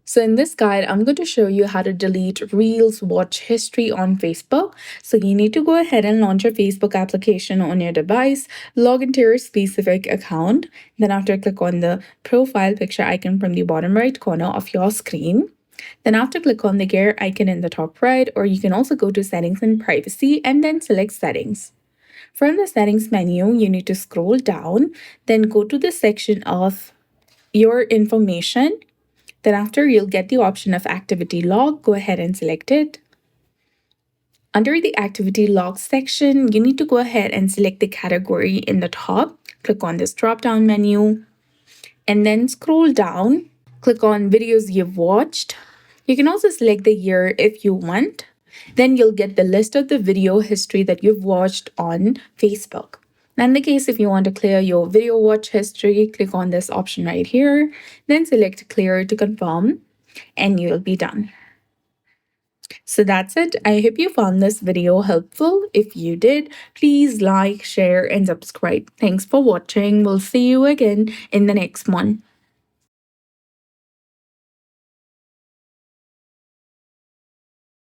So in this guide, I'm going to show you how to delete Reels watch history on Facebook. So you need to go ahead and launch your Facebook application on your device, log into your specific account. Then after, click on the profile picture icon from the bottom right corner of your screen. Then after, click on the gear icon in the top right, or you can also go to settings and privacy and then select settings. From the settings menu, you need to scroll down, then go to the section of your information. Then after, you'll get the option of activity log. Go ahead and select it. Under the activity log section, you need to go ahead and select the category in the top. Click on this drop-down menu and then scroll down. Click on videos you've watched. You can also select the year if you want. Then you'll get the list of the video history that you've watched on Facebook. Now, in the case if you want to clear your video watch history, click on this option right here, then select clear to confirm, and you'll be done. So that's it. I hope you found this video helpful. If you did, please like, share, and subscribe. Thanks for watching. We'll see you again in the next one.